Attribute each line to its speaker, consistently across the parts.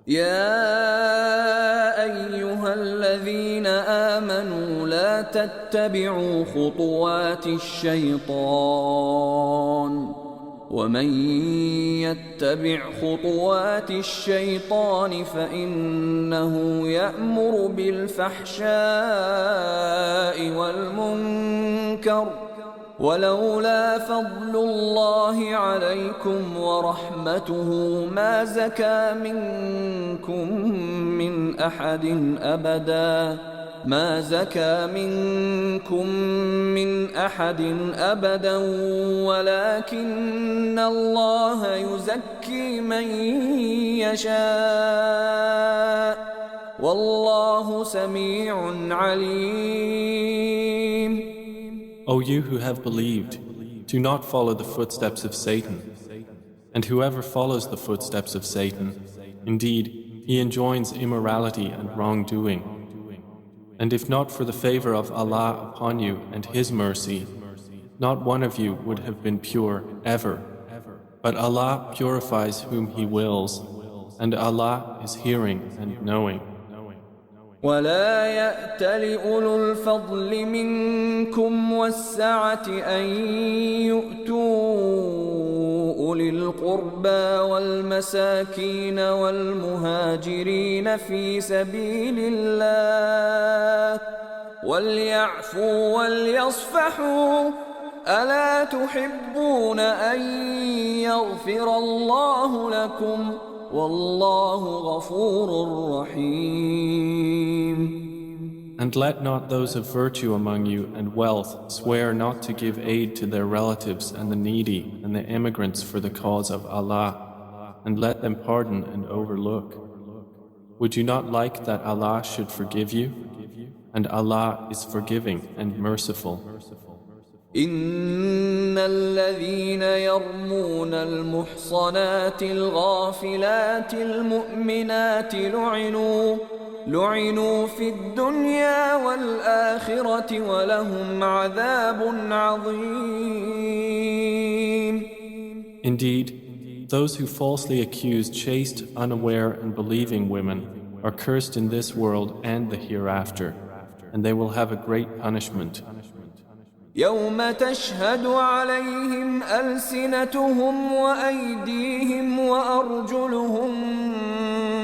Speaker 1: يا أيها الذين آمنوا لا تتبعوا خطوات الشيطان ومن يتبع خطوات الشيطان فإنه يأمر بالفحشاء والمنكر ولولا فضل الله عليكم ورحمته ما زكى منكم من أحد أبدا ولكن الله يزكي من يشاء والله سميع عليم.
Speaker 2: O you who have believed, do not follow the footsteps of Satan. And whoever follows the footsteps of Satan, indeed, he enjoins immorality and wrongdoing. And if not for the favor of Allah upon you and His mercy, not one of you would have been pure ever. But Allah purifies whom He wills, and Allah is hearing and knowing.
Speaker 1: ولا يأتل أولو الفضل منكم والسعة أن يؤتوا أولي القربى والمساكين والمهاجرين في سبيل الله وليعفوا وليصفحوا ألا تحبون أن يغفر الله لكم والله غفور رحيم.
Speaker 2: And let not those of virtue among you and wealth swear not to give aid to their relatives and the needy and the immigrants for the cause of Allah, and let them pardon and overlook. Would you not like that Allah should forgive you? And Allah is forgiving and merciful.
Speaker 1: إن الذين يرمون المحصنات الغافلات المؤمنات لعنوا في الدنيا والآخرة ولهم عذاب عظيم.
Speaker 2: Indeed, those who falsely accuse chaste, unaware and believing women are cursed in this world and the hereafter, and they will have a great punishment.
Speaker 1: يوم تشهد عليهم ألسنتهم وأيديهم وأرجلهم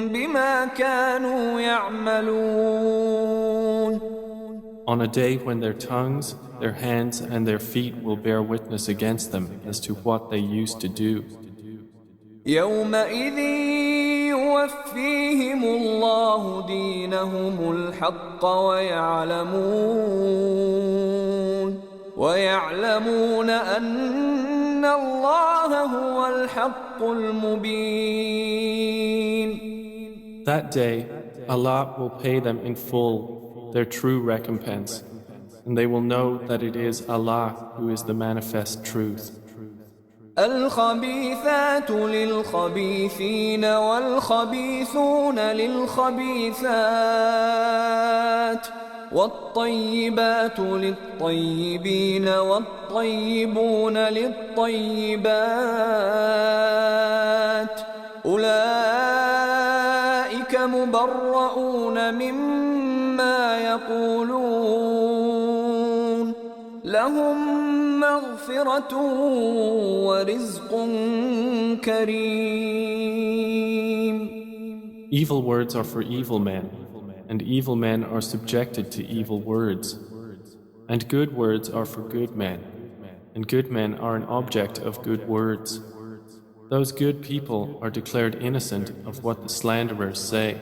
Speaker 1: بما كانوا يعملون.
Speaker 2: On a day when their tongues, their hands and their feet will bear witness against them as to what they used to do.
Speaker 1: يومئذ يوفيهم الله دينهم الحق ويعلمون أن الله هو الحق المبين.
Speaker 2: That day, Allah will pay them in full their true recompense, and they will know that it is Allah who is the manifest truth.
Speaker 1: الخبيثات للخبيثين والخبيثون للخبيثات والطيبات للطيبين والطيبون للطيبات أولئك مبرؤون مما يقولون لهم مغفرة ورزق كريم.
Speaker 2: Evil words are for evil men, and evil men are subjected to evil words. And good words are for good men, and good men are an object of good words. Those good people are declared innocent of what the slanderers say.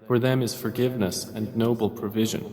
Speaker 2: For them is forgiveness and noble provision.